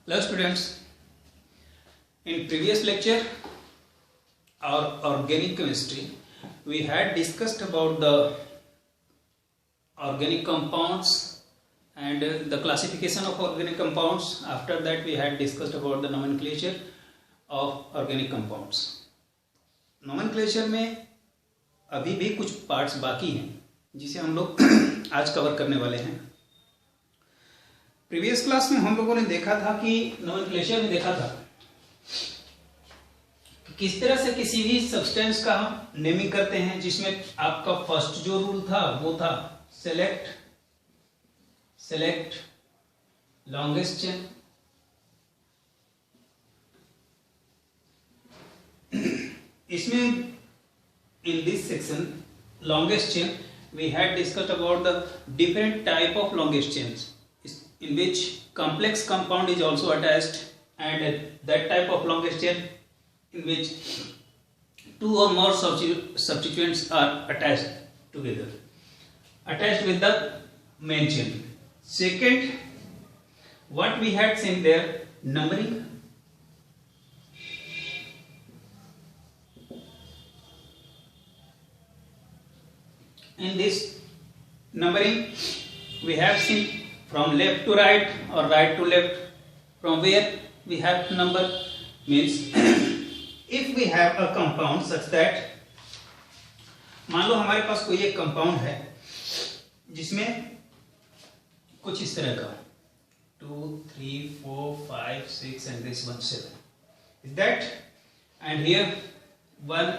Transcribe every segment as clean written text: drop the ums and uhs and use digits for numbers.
Hello students, in previous lecture our organic chemistry we had discussed about the organic compounds and the classification of organic compounds. After that we had discussed about the nomenclature of organic compounds. Nomenclature में अभी भी कुछ parts बाकी हैं जिसे हम लोग आज कवर करने वाले हैं. प्रीवियस क्लास में हम लोगों ने देखा था कि नोमेनक्लेचर में देखा था कि किस तरह से किसी भी सब्सटेंस का हम नेमिंग करते हैं, जिसमें आपका फर्स्ट जो रूल था वो था सेलेक्ट लॉन्गेस्ट चेन. इसमें in this section longest chain we had discussed about the different type of longest chains in which complex compound is also attached, and that type of longest chain in which two or more substituents are attached together, attached with the main chain. Second, what we had seen there, numbering. In this numbering we have seen from left to right or right to left, from where we have to number. Means if we have a compound such that, मान लो हमारे पास कोई एक compound है जिसमें कुछ इस तरह का 2, 3, 4, 5, 6 and this one 7 is that, and here one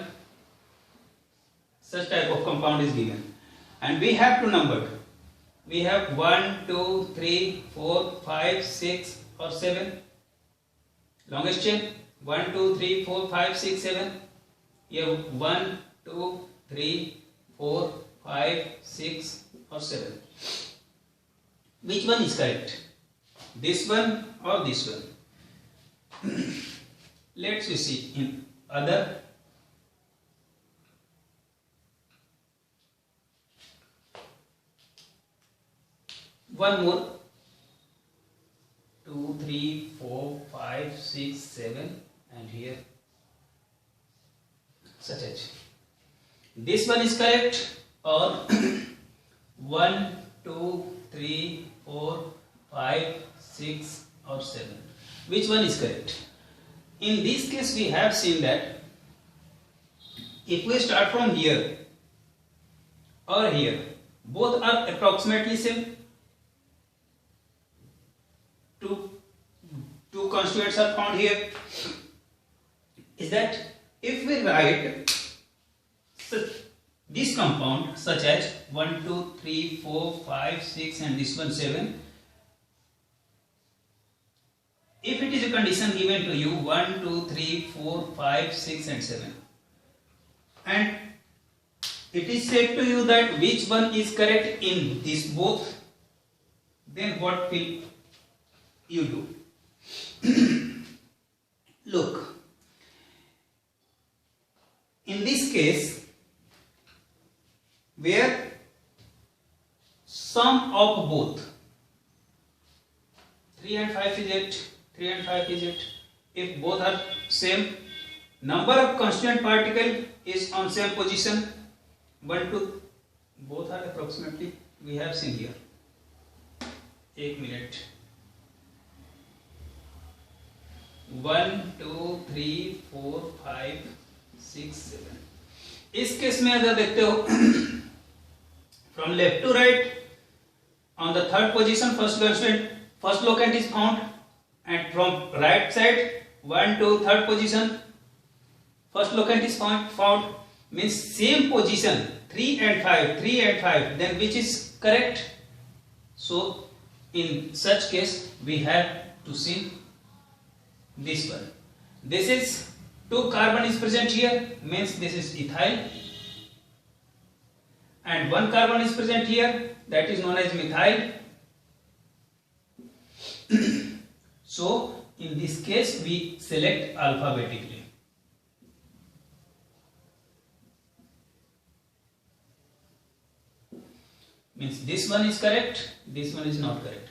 such type of compound is given and we have to number. We have 1, 2, 3, 4, 5, 6 or 7 longest chain. 1, 2, 3, 4, 5, 6, 7. Here 1, 2, 3, 4, 5, 6 or 7. Which one is correct? This one or this one? Let's see in other. One more, 2, 3, 4, 5, 6, 7 and here such as. This one is correct or 1, 2, 3, 4, 5, 6 or 7. Which one is correct? In this case we have seen that if we start from here or here, both are approximately same. Two constituents are found here. Is that if we write this compound such as 1, 2, 3, 4, 5, 6 and this one 7, if it is a condition given to you 1, 2, 3, 4, 5, 6 and 7, and it is said to you that which one is correct in this both, then what will you do? Look, in this case where sum of both 3 and 5 is 8, 3 and 5 is 8, if both are same, number of constituent particle is on same position, 1, 2, both are approximately, we have seen here. 1 minute. 1, 2, 3, 4, 5, 6, 7. इस case में अगर देखते हो from left to right, on the third position first locant is found, and from right side 1, 2, third position first locant is found, means same position 3 and 5, then which is correct? So in such case we have to see this one. This is 2 carbon is present here, means this is ethyl, and 1 carbon is present here, that is known as methyl. So in this case we select alphabetically. Means this one is correct, this one is not correct.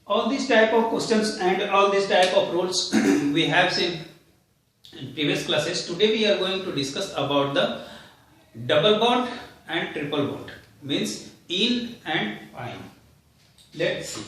all these type of questions and all these type of rules we have seen in previous classes. Today we are going to discuss about the double bond and triple bond, means in and pine. Let's see.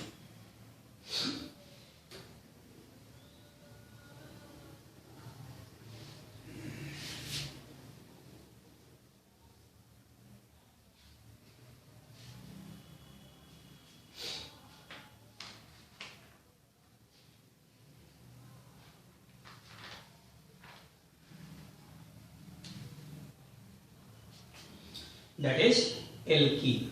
That is alkene.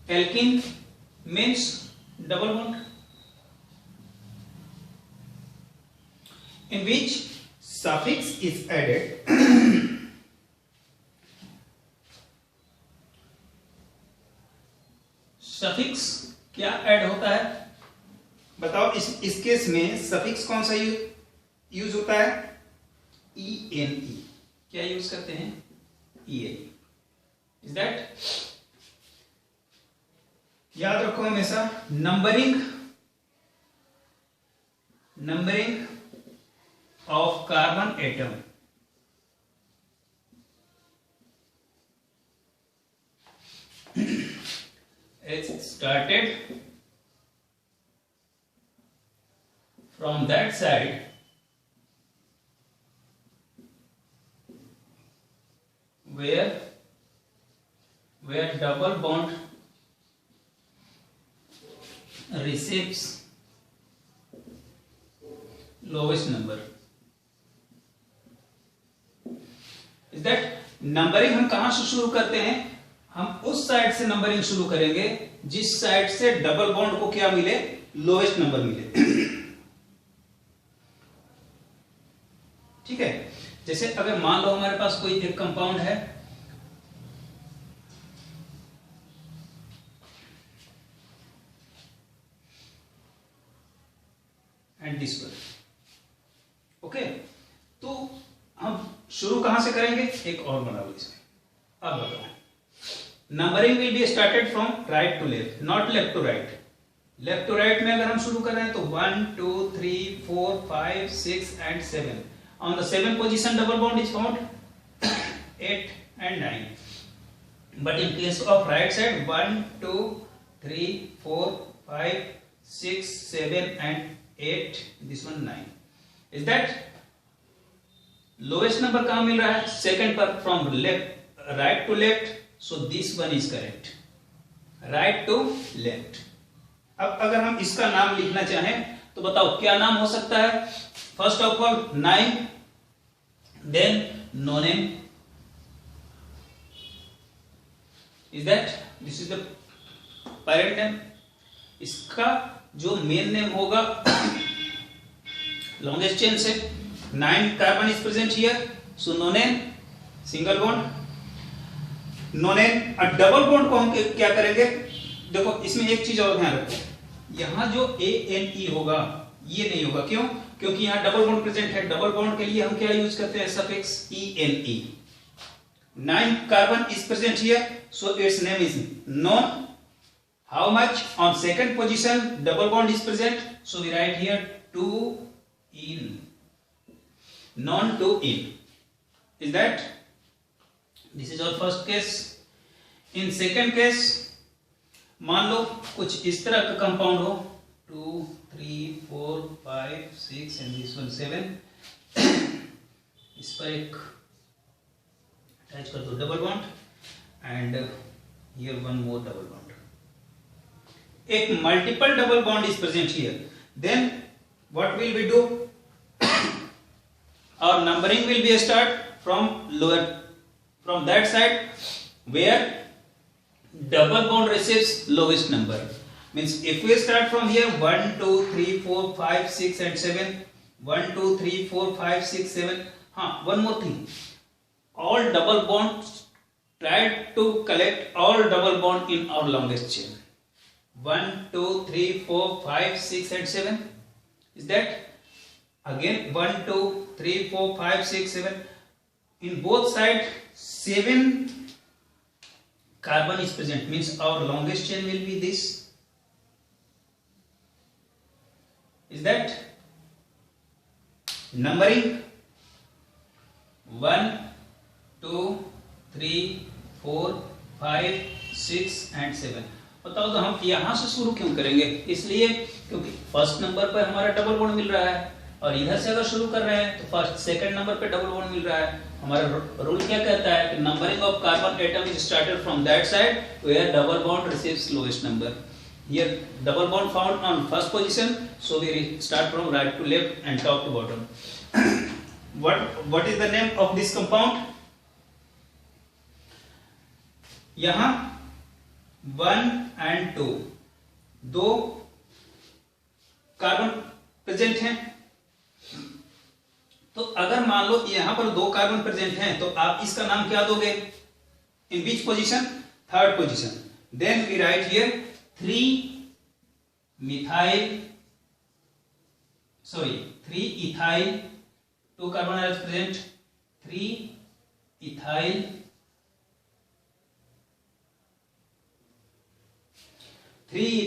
Alkene means double bond in which suffix is added. Suffix क्या add होता है बताओ? इस case में suffix कौन सा use होता है? ENE. क्या यूज करते हैं? ENE. Is that? याद रखो हमेशा numbering of carbon atom is started from that side where double bond receives lowest number. Is that? Numbering हम कहां से शुरू करते हैं? हम उस साइड से नंबरिंग शुरू करेंगे जिस साइड से डबल बॉन्ड को क्या मिले? लोएस्ट नंबर मिले। ठीक है। जैसे अगर मान लो हमारे पास कोई एक कंपाउंड है, एंड दिस वन, ओके, तो हम शुरू कहां से करेंगे? एक और बना लो इसमें। अब बताओ, numbering will be started from right to left, not left to right. Left to right में अगर हम शुरू कर रहे हैं तो 1 2 3 4 5 6 and 7। On the 7th position double bond is found 8 and 9. But in case of right side 1 2 3 4 5 6 7 and 8, this one 9. Is that? Lowest number कहाँ मिल रहा है? Second पर, from left, right to left. So this one is correct. Right to left. अब अगर हम इसका नाम लिखना चाहें तो बताओ क्या नाम हो सकता है? First of all 9, then no name. Is that? This is the parent name. इसका जो मेन नेम होगा longest chain से 9 carbon is present here, so no name, single bond, no name। और डबल बॉन्ड को हम क्या करेंगे? देखो इसमें एक चीज और ध्यान रखो, यहां जो ANE होगा ये नहीं होगा। क्यों? क्योंकि यहां डबल बॉन्ड प्रेजेंट है। डबल बॉन्ड के लिए हम क्या यूज करते हैं? Suffix ENE। 9 carbon is present here, so it's name is non. How much? On second position double bond is present, so we write here 2 in, non to in. Is that? This is our first case. In second case, मान लो कुछ इस तरह का compound हो, 2 3 4 5 6 and this one 7। इस पर एक attach कर दो double bond and here one more double bond. एक multiple double bond is present here, then what will we do? Our numbering will be start from lower, from that side where double bond receives lowest number. Means if we start from here 1 2 3 4 5 6 and 7, 1 2 3 4 5 6 7। हाँ, one more thing, all double bonds, try to collect all double bond in our longest chain, 1 2 3 4 5 6 and 7। Is that? Again 1 2 3 4 5 6 7, in both sides 7 carbon is present, means our longest chain will be this. Is that numbering 1 2 3 4 5 6 and 7? बताओ तो हम यहां से शुरू क्यों करेंगे? इसलिए क्योंकि फर्स्ट नंबर पर हमारा डबल बॉन्ड मिल रहा है, और इधर से अगर शुरू कर रहे हैं तो फर्स्ट सेकंड नंबर पे डबल बॉन्ड मिल रहा है. हमारा रूल क्या कहता है कि numbering of carbon atom is started from that side where double bond receives lowest number. Here double bond found on first position, so we start from right to left and top to bottom. What is the name of this compound? यहाँ 1 and 2 दो carbon present हैं. तो अगर मान लो यहां पर दो carbon present हैं तो आप इसका नाम क्या दोगे? In which position? Third position. Then we write here 3 ethyl, 2 carbon are present, 3 ethyl 1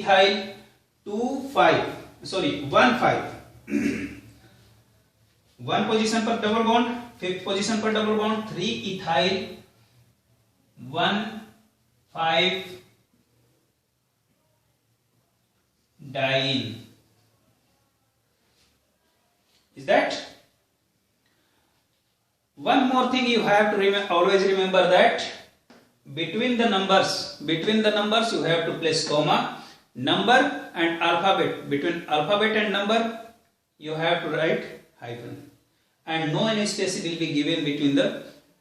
5 1 position पर डबल बॉन्ड, 5th पोजीशन पर double bond, 3 ethyl 1 5 diene. Is that? One more thing you have to always remember that between the numbers you have to place comma. Number and alphabet, between alphabet and number you have to write hyphen, and no any space will be given between the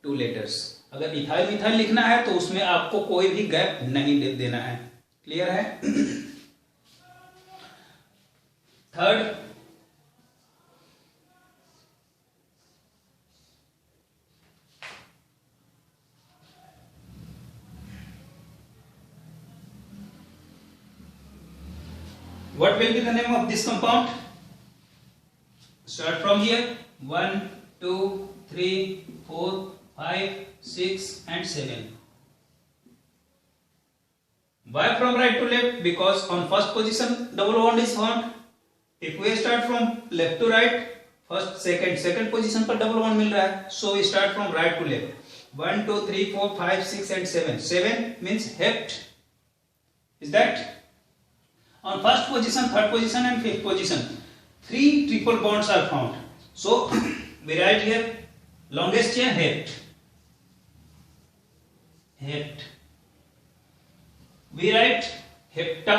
two letters. अगर ethyl methyl लिखना है तो उसमें आपको कोई भी gap नहीं देना है. क्लियर है? Third, what will be the name of this compound? Start from here. 1 2 3 4 5 6 and 7. Why from right to left? Because on first position double bond is found. If we start from left to right, first second position पर double bond मिल रहा है, so we start from right to left. 1 2 3 4 5 6 and 7. 7 means hept. Is that? On first position, third position and 5th position, 3 triple bonds are found. So we write here longest chain hept. Hept. We write hepta.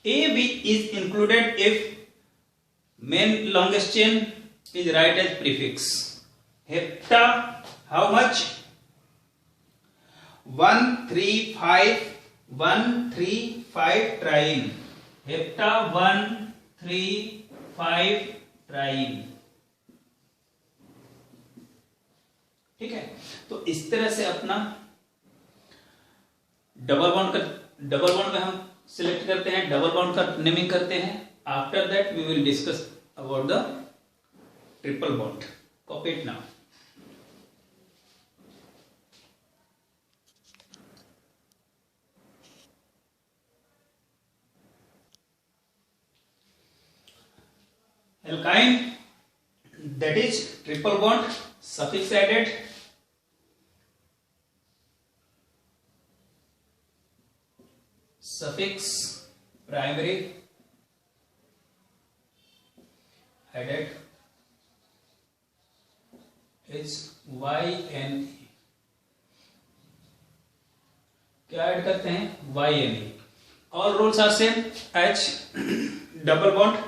A is included if main longest chain is write as prefix. Hepta, how much? 1 3 5 1 3 5 triene. Hepta 1 3 5 triene. ठीक है, तो इस तरह से अपना double bond में हम select करते हैं, डबल बॉन्ड का नेमिंग करते हैं. After that we will discuss about the triple bond. Copy it now. Alkyne, that is triple bond, suffix added. Suffix primary added is YNE. क्या ऐड करते हैं? YNE. All rules are same as double bond.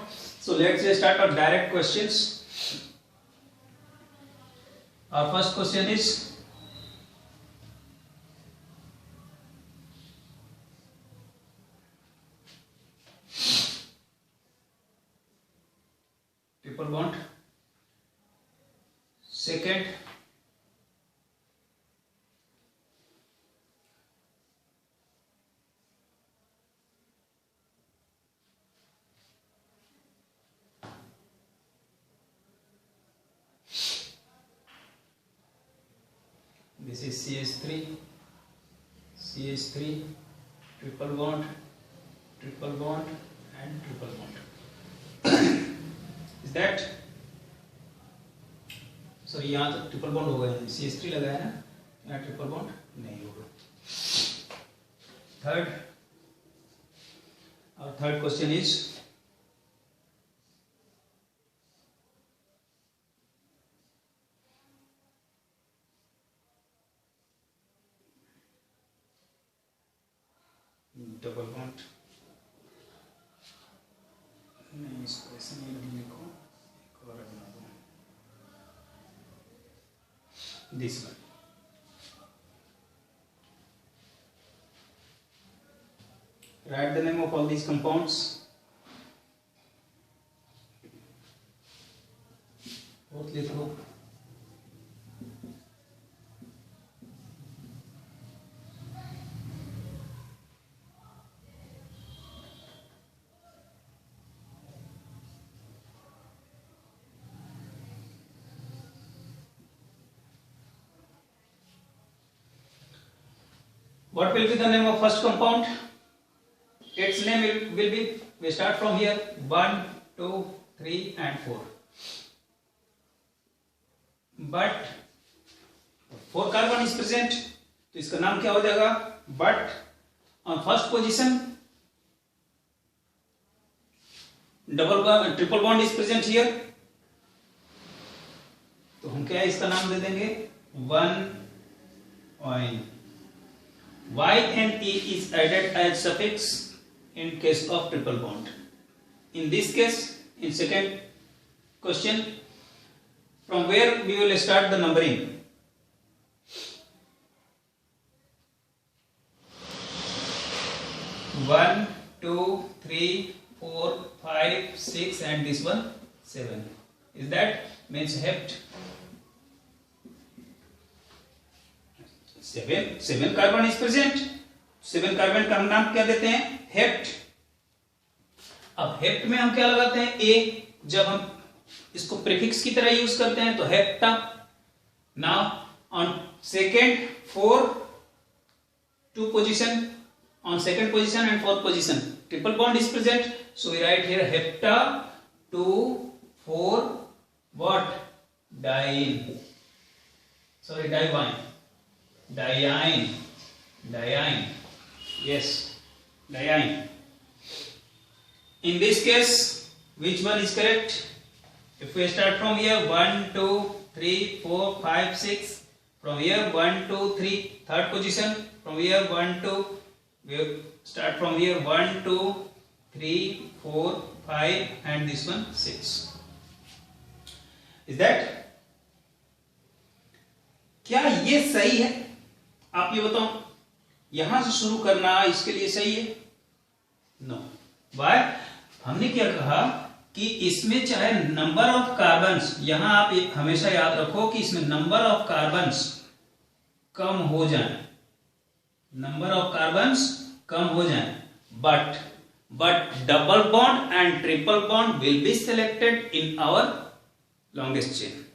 So let's start our direct questions. Our first question is triple bond. Second, this is CH3. CH3, triple bond and triple bond. Is that? Sorry यहाँ तो triple bond हो गया, CH3 लगा है ना, यहाँ triple bond नहीं होगा. Our third question is double bond. नहीं, इसको ऐसे नहीं लिखो, एक और बना दो. This one. Write the name of all these compounds. Both लिखो. What will be the name of first compound? Its name will be, we start from here, 1, 2, 3 and 4. But 4 carbon is present, तो इसका नाम क्या हो जाएगा? But on first position triple bond is present here, तो हम क्या इसका नाम दे देंगे? 1-ene. Y-N-E is added as suffix in case of triple bond. In this case, in second question, from where we will start the numbering? One, 2, 3, 4, 5, 6 and this one 7. Is that means hept? 7 carbon is present. 7 carbon का हम नाम क्या देते हैं? Hept. अब hept में हम क्या लगाते हैं? ए. जब हम इसको प्रीफिक्स की तरह यूज करते हैं तो hepta. Now on second 4 2 position, on second position and fourth position triple bond is present, so we write here hepta 2 4 what? Diene. Sorry, diene. Yes, diene. In this case, which one is correct? If we start from here 1 2 3 4 5 6, from here 1 2 3 third position, from here 1 2, we start from here 1 2 3 4 5 and this one 6. Is that? क्या ये सही है? आप ये बताओ, यहां से शुरू करना इसके लिए सही है? नो. वाई? हमने क्या कहा कि इसमें चाहे नंबर ऑफ कार्बन्स, यहां आप हमेशा याद रखो कि इसमें नंबर ऑफ कार्बन्स कम हो जाए, नंबर ऑफ कार्बन्स कम हो जाए, but double bond and triple bond will be selected in our longest chain.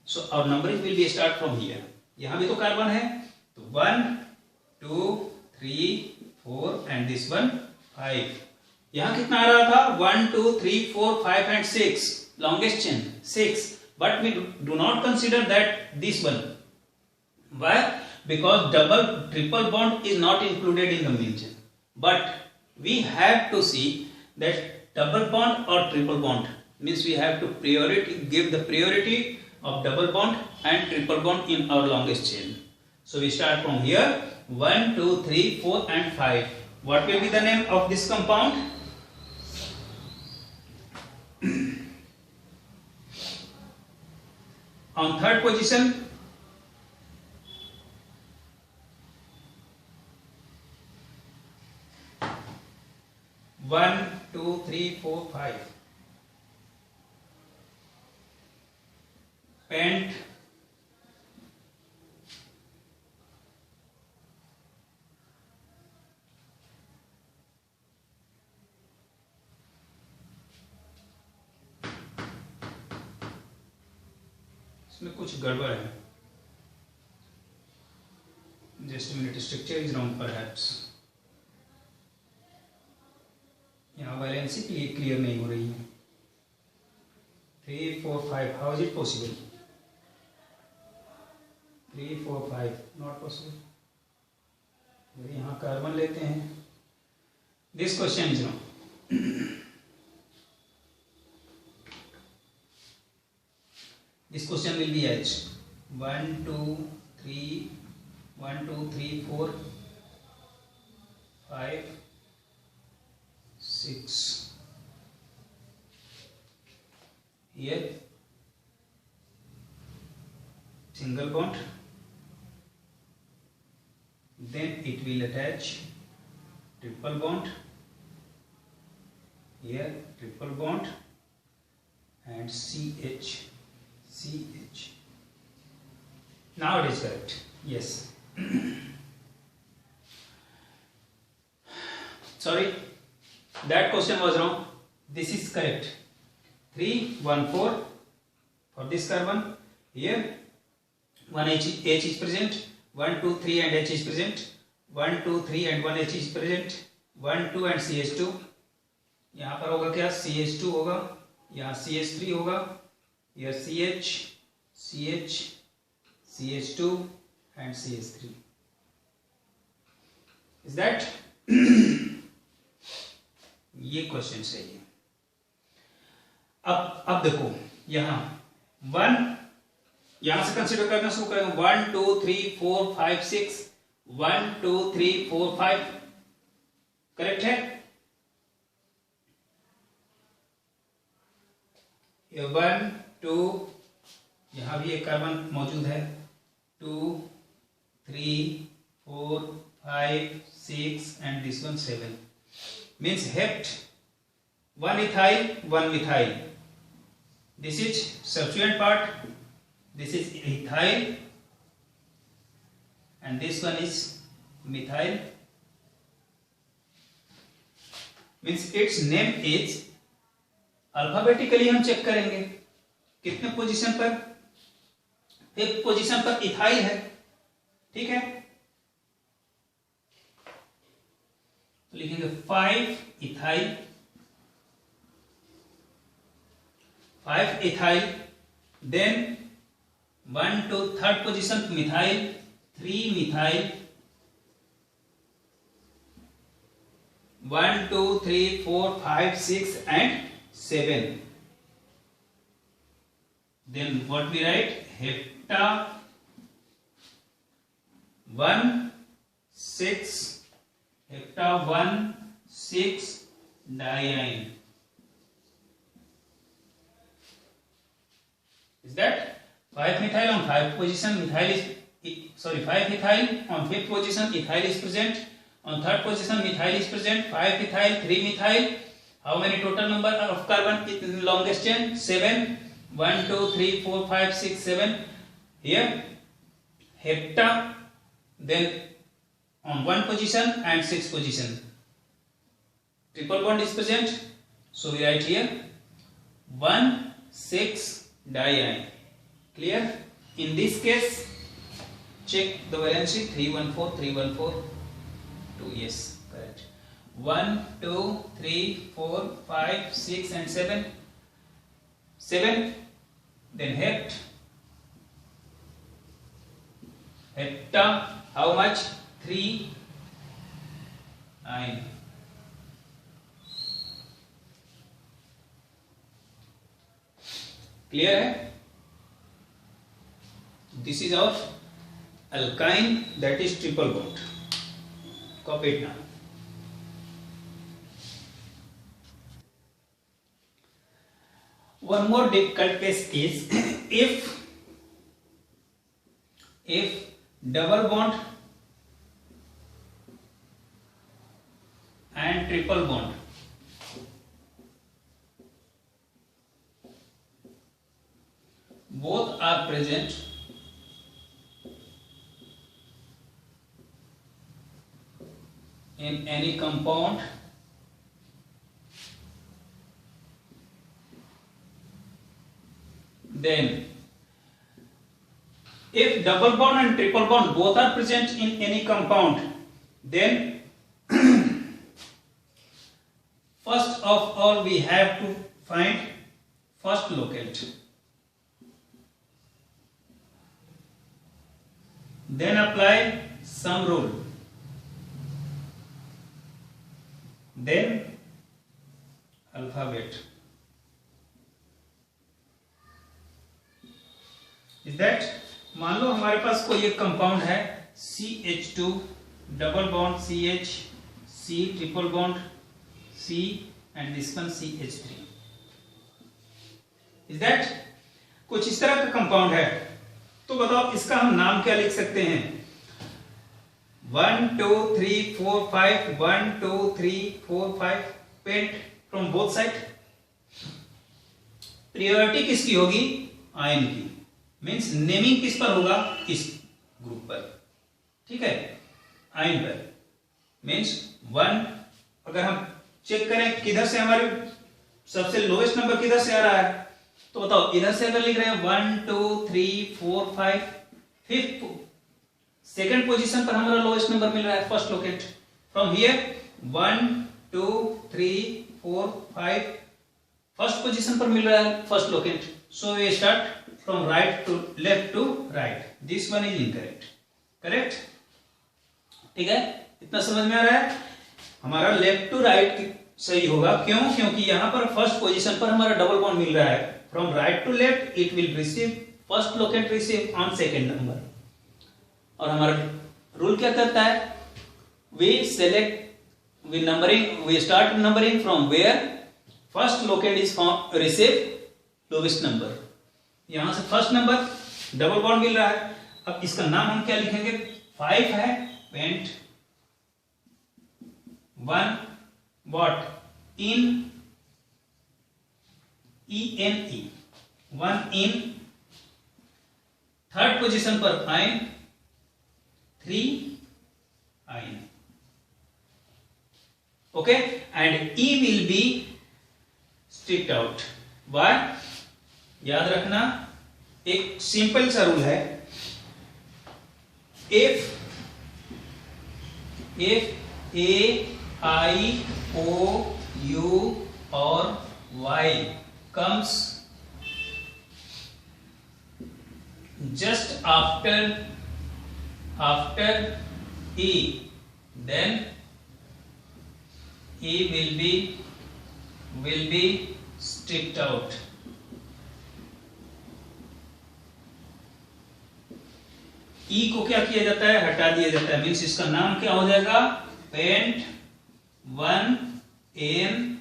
So our numbering will be start from here. यहां भी तो कार्बन है, तो 1 2 3 4 and this one 5. यहां कितना आ रहा था? 1 2 3 4 5 and 6. longest chain 6, but we do not consider that this one. Why? Because triple bond is not included in the main chain, but we have to see that double bond or triple bond, means we have to give the priority of double bond and triple bond in our longest chain. So we start from here 1 2 3 4 and 5. What will be the name of this compound? On third position, one, two, three, four, 5. Pent. इसमें कुछ गड़बड़ है. Just a minute, structure is wrong perhaps. यहाँ valency clear नहीं हो रही है. 3 4 5, how is it possible? 3 4 5 not possible. यहाँ कार्बन लेते हैं. This question is wrong. This question will be H. 1 2 3 1 2 3 4 5 6. Here single bond, then it will attach triple bond. Here triple bond and CH. Now it is correct. Yes. Sorry, that question was wrong. This is correct. 3 1 4 for this carbon. Here 1 H is present. 1 2 3 and H is present. 1 2 3 and 1 H is present. 1 2 and CH2. यहाँ पर होगा क्या? CH2 होगा. यहाँ CH3 होगा. Here CH, CH, CH2 and CH3. Is that? ये question सही है. अब देखो यहाँ 1, यहाँ से कंसिडर करना शुरू करेंगे. 1 2 3 4 5 6. 1 2 3 4 5 करेक्ट है. 1 2, यहाँ भी एक कार्बन मौजूद है. 2 3 4 5 6 and this one 7. Means hept 1 ethyl 1 methyl. This is substituent part. This is ethyl and this one is methyl. Means its name is, alphabetically हम चेक करेंगे कितने पोजीशन पर. 5th पोजीशन पर इथाइल है. ठीक है, तो लिखेंगे 5 ethyl. 5 ethyl. Then 1 to 3rd position methyl. 3 methyl. 1 2 3 4 5 6 and 7. Then what we write? Hepta 1 6. Hepta 1 6 diene. Is that 5 methyl on 5th position? Methyl is 5 methyl on 5th position. Ethyl is present. On 3rd position, methyl is present. 5 ethyl, 3 methyl. How many total number of carbon in longest chain? 7. 1 2 3 4 5 6 7. Here hepta, then on 1 position and 6 position triple bond is present, so we write here 1 6 diene. Clear? In this case check the valency. 314 314 2. Yes, correct. 1 2 3 4 5 6 and 7. 7. Then hept. Hepta, how much? 3 9. Clear है? This is of alkyne, that is triple bond. Copy it now. One more difficult case is if double bond and triple bond both are present in any compound, then if if double bond and triple bond both are present in any compound, then first of all we have to find first locant. Then apply some rule. Then alphabet. Is that? मान लो हमारे पास कोई एक compound है CH2 double bond CH, C triple bond C and this one CH3. Is that? कुछ इस तरह का compound है. तो बताओ इसका हम नाम क्या लिख सकते हैं? 1 2 3 4 5 1 2 3 4 5 pent from both side. Priority किसकी होगी? आयन की. मीन्स नेमिंग किस पर होगा? इस ग्रुप पर. ठीक है, आयन पर. मीन्स 1. अगर हम चेक करें किधर से हमारे सबसे लोएस्ट नंबर किधर से आ रहा है, तो बताओ इधर से अगर लिख रहे हैं 1 2 3 4 5, फिफ्थ सेकंड पोजीशन पर हमारा लोएस्ट नंबर मिल रहा है, first locant. From here 1 2 3 4 5 first position पर मिल रहा है first locant. So we start from right to left to right. This one is incorrect. Correct? ठीक है, इतना समझ में आ रहा है? हमारा लेफ्ट टू राइट सही होगा. क्यों? क्योंकि यहां पर फर्स्ट पोजीशन पर हमारा डबल बॉन्ड मिल रहा है. From right to left it will receive first locant receive on second number. और हमारा रूल क्या करता है? we start numbering from where first locate is receive lowest number. यहां से फर्स्ट नंबर डबल बॉन्ड मिल रहा है. अब इसका नाम हम क्या लिखेंगे? 5 है पेंट 1 वॉट इन ENE 1 इन थर्ड पोजीशन पर आयन 3 आयन. Okay, and E will be strict out. Why? याद रखना एक सिंपल सा रूल है. if A I O U or Y comes just after E, then E will be stripped out. E को क्या किया जाता है? हटा दिया जाता है. मीन्स इसका नाम क्या हो जाएगा? Pent 1 N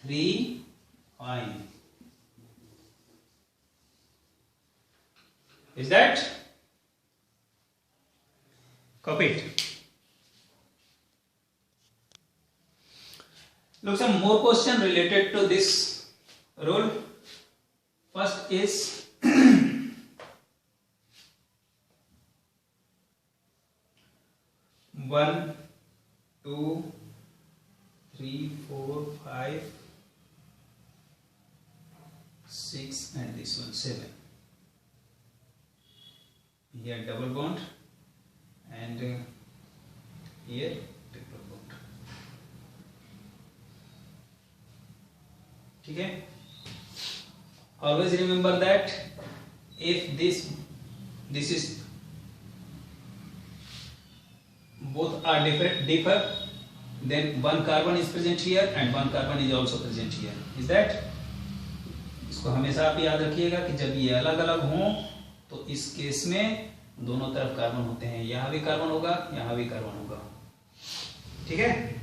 3 yne. Is that? Copy it. Look, some more question related to this rule. First is 1 2 3 4 5 6 and this one 7. Here double bond and here triple bond. ठीक है. Always remember that if this is both are differ, then one carbon is present here and one carbon is also present here. Is that? इसको हमेशा आप याद रखिएगा कि जब ये अलग अलग हों तो इस केस में दोनों तरफ कार्बन होते हैं. यहां भी कार्बन होगा, यहां भी कार्बन होगा. ठीक है.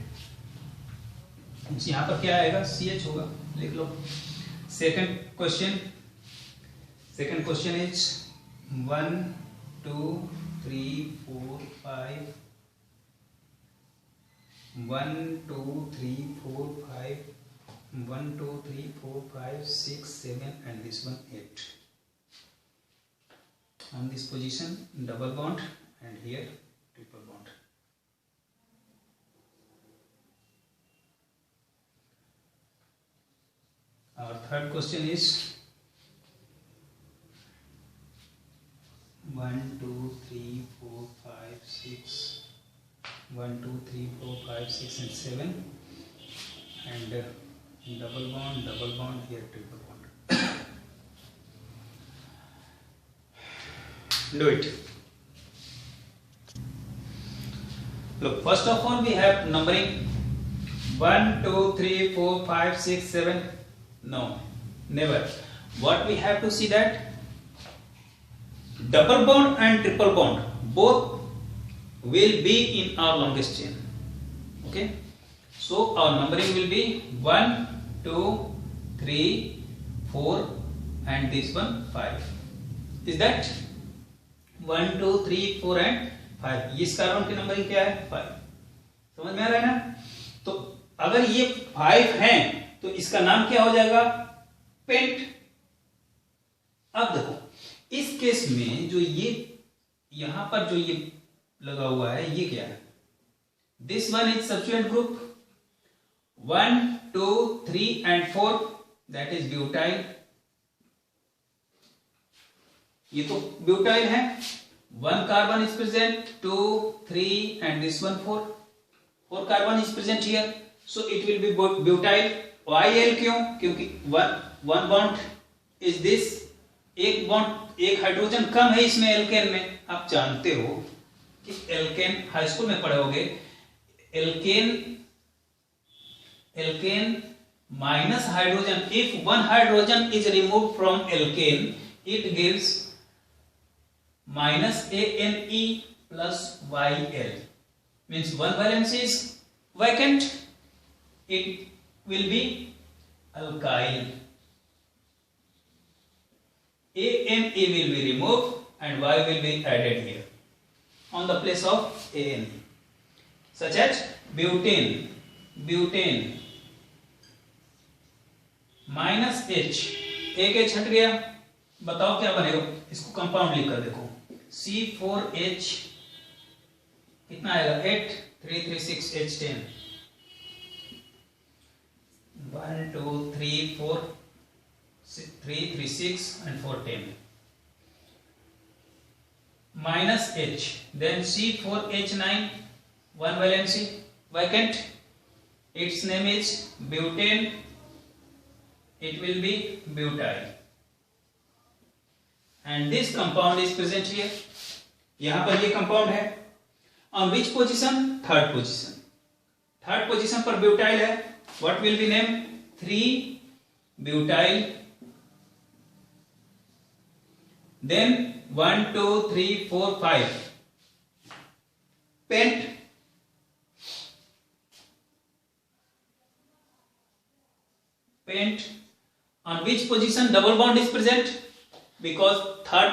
यहां पर क्या आएगा? CH होगा. लिख लो. Second question is 1 2 3 4 5 1 2 3 4 5 1 2 3 4 5 6 7 and this one 8. On this position double bond and here triple bond. Our third question is 1 2 6 1 2 3 4 5 6 and 7 and double bond here, triple bond. Do it. Look, first of all we have numbering 1 2 3 4 5 6 7. No, never. What we have to see that double bond and triple bond both will be in our longest chain. Okay, so our numbering will be 1 2 3 4 and this one 5. Is that 1 2 3 4 and 5? इस carbon की numbering क्या है? 5. समझ में आ रहा है ना? तो अगर ये 5 हैं तो इसका नाम क्या हो जाएगा? पेंट. अब देखो इस केस में जो ये यहां पर जो ये लगा हुआ है ये क्या है? This one is substituent group. 1 2 3 and 4 that is butyl. ये तो ब्यूटाइल है. 1 carbon is present, 2 3 and this one 4. 4 carbon is present here, so it will be butyl. Why L? क्यों? क्योंकि one bond is this. एक bond एक hydrogen कम है इसमें alkene में. आप जानते हो कि एल्केन हाई स्कूल में पढ़े होगे. Alkane minus hydrogen. If one hydrogen is removed from alkane it gives minus ANE plus YL. Means one valence is vacant. It will be alkyl. ANE will be removed and Y will be added here on the place of ANE. Such as butane minus H. एक H हट गया. बताओ क्या बनेगा? इसको compound लिख कर देखो. C4H कितना आएगा? 8 3 3 6 H10. 1 2 3 4 3 3 6 and 4 10 minus H. Then C4H9 one valency vacant. Its name is butane. It will be butyl. And this compound is present here. यहां पर ये कंपाउंड है. On which position? Third position. Third position पर butyl है. What will be name? 3-butyl. Then 1 2 3 4 5 pent. Pent. On which position double bond is present? Because third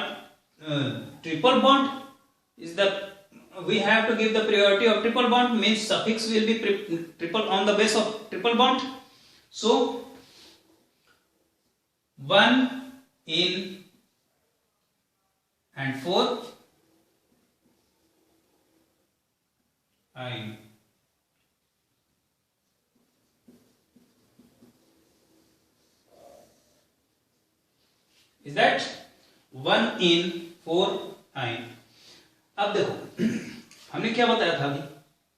triple bond is the, we have to give the priority of triple bond, means suffix will be triple on the base of triple bond. So 1 in and 4 in. Is that 1 in 4 in? अब देखो हमने क्या बताया था अभी?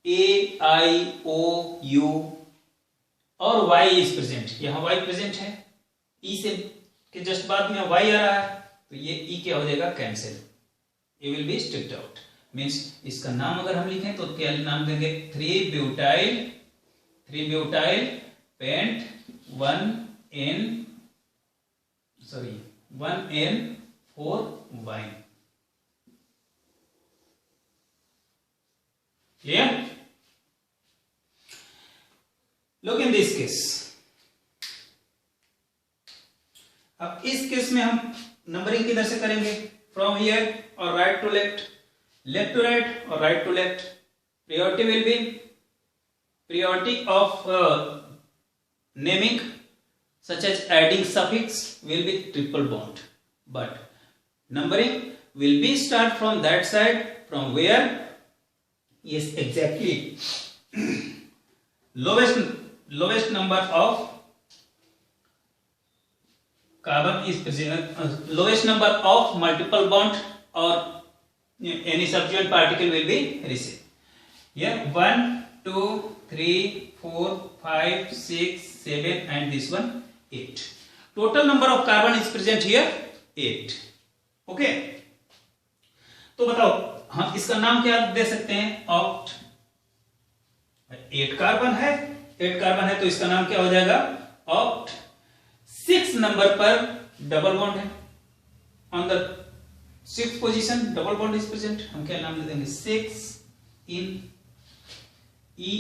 A I O U और Y is present. यहां Y present है. E से के जस्ट बाद में Y आ रहा है तो ये E क्या हो जाएगा? कैंसिल. ये will be strict out. Means इसका नाम अगर हम लिखें तो क्या नाम देंगे? 3-butyl pent 1N4 Clear? Look in this case. अब इस केस में हम नंबरिंग किधर से करेंगे? फ्रॉम हियर और right to left, left to right और right to left. Priority will be priority of naming, such as adding suffix will be triple bond, but numbering will be start from that side, from where? Yes, exactly. lowest number of carbon is present, lowest number of multiple bond or any subsequent particle will be received. Here 1, 2, 3, 4, 5, 6, 7 and this one 8. Total number of carbon is present here 8. Okay. तो बताओ हम इसका नाम क्या दे सकते हैं? Oct. 8 carbon है तो इसका नाम क्या हो जाएगा? ऑक्ट. 6 नंबर पर डबल बॉन्ड है. On the 6th position double bond is present. हम क्या नाम दे देंगे? 6 इन E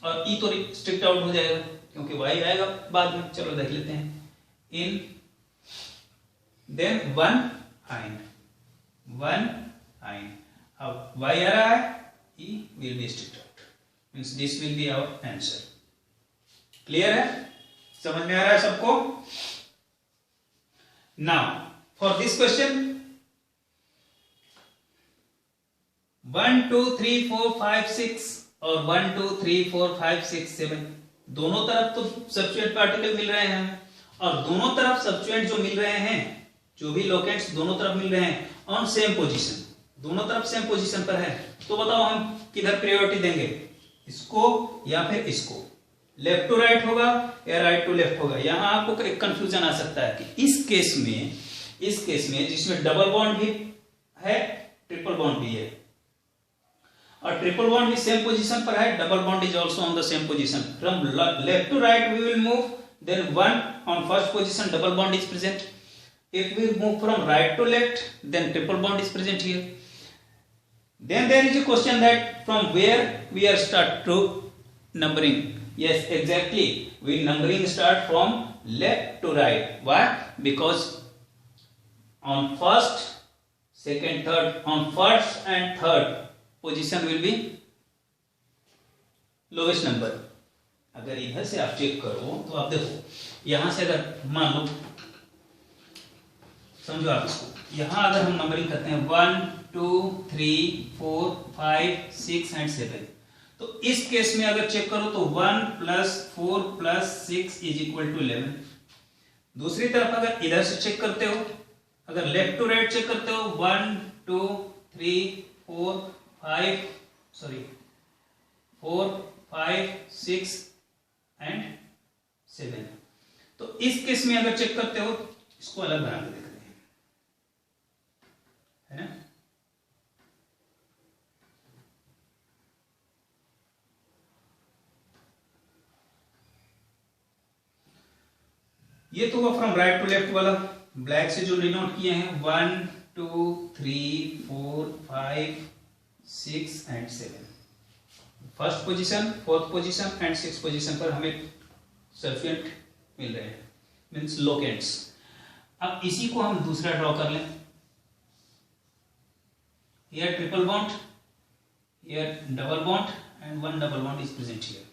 और E तो स्ट्रिक्ट आउट हो जाएगा क्योंकि Y आएगा बाद में. चलो देख लेते हैं. इन देन 1 आइन. अब Y आ रहा है, E will be strict out. Means this will be our answer. Clear है? समझ में आ रहा है सबको? Now for this question 1 2 3 4 5 6 और 1 2 3 4 5 6 7 दोनों तरफ तो सब्स्टिट्यूएंट पार्टिकल मिल रहे हैं और दोनों तरफ सब्स्टिट्यूएंट जो मिल रहे हैं, जो भी लोकेंट्स दोनों तरफ मिल रहे हैं ऑन सेम पोजीशन, दोनों तरफ सेम पोजीशन पर है. तो बताओ हम किधर प्रायोरिटी देंगे? इसको या फिर इसको? लेफ्ट टू राइट होगा या राइट टू लेफ्ट होगा? यहां आपको एक कंफ्यूजन आ सकता है कि इस केस में जिसमें डबल बॉन्ड भी है, ट्रिपल बॉन्ड भी है और ट्रिपल बॉन्ड भी सेम पोजीशन पर है, double bond is also on the same position. From left to right we will move, then 1 on first position double bond is present. If we move from right to left, then triple bond is present here. Then there is a question that from where we are start to numbering. Yes, exactly. We numbering start from left to right. Why? Because on first, second, third, on first and third position will be lowest number. अगर इधर से आप check करो तो आप देखो यहां से अगर मान लो, समझो आप इसको, यहां अगर हम नंबरिंग करते हैं 1 2 3 4 5 6 एंड 7, तो इस केस में अगर चेक करो तो 1 + 4 + 6 = 11. दूसरी तरफ अगर इधर से चेक करते हो, अगर लेफ्ट टू राइट चेक करते हो 1 2 3 4 5 6 एंड 7, तो इस केस में अगर चेक करते हो, इसको अलग बना के देखते हैं, है ना? ये तो हुआ फ्रॉम राइट टू लेफ्ट वाला. ब्लैक से जो डिनोट किए हैं 1 2 3 4 5 6 and 7, first position, fourth position and six position पर हमें सल्फेट मिल रहे हैं, मींस लोकेंट्स. अब इसी को हम दूसरा ड्रॉ कर लें. Here triple bond, here double bond and 1 double bond is present here.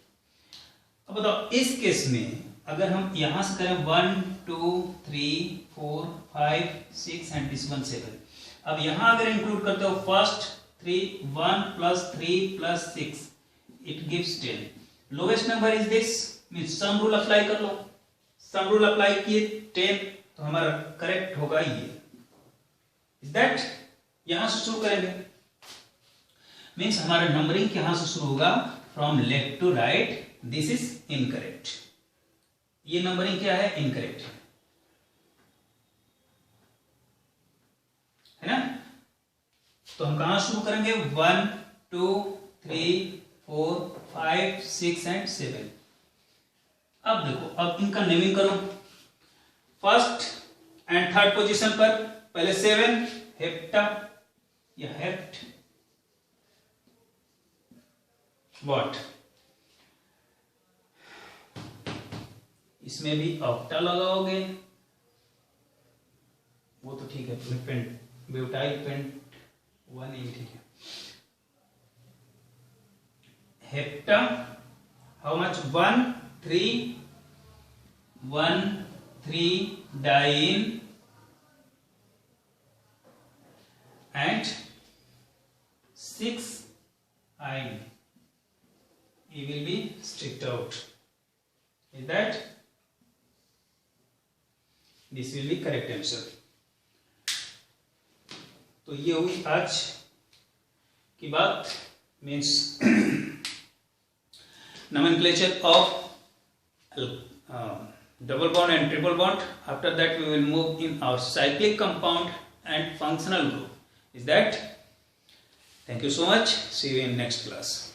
अब बताओ इस केस में अगर हम यहां से करें 1 2 3 4 5 6 एंड दिस 1 7, अब यहां अगर इंक्लूड करते हो first 3 1 + 3 + 6 it gives 10. lowest number is this, means sum rule apply कर लो. सम रूल अप्लाई किए 10, तो हमारा करेक्ट होगा ये. Is that? यहां से शुरू करेंगे, मींस हमारा नंबरिंग यहां से शुरू होगा from left to right. This is incorrect. ये नंबरिंग क्या है? इनकरेक्ट है ना? तो हम कहां शुरू करेंगे? 1 2 3 4 5 6 एंड 7. अब देखो, अब इनका नेमिंग करो. फर्स्ट एंड थर्ड पोजीशन पर पहले 7 हेप्टा या हेप्ट व्हाट, इसमें भी ऑक्टा लगाओगे, वो तो ठीक है. पेंट ब्यूटाइल पेंट 1 ठीक है. Hepta how much? 1 3 diene and 6 yne. He will be strict out. Is that? This will be correct answer. तो ये हुई आज की बात, means nomenclature of double bond and triple bond. After that we will move in our cyclic compound and functional group. Is that? Thank you so much. See you in next class.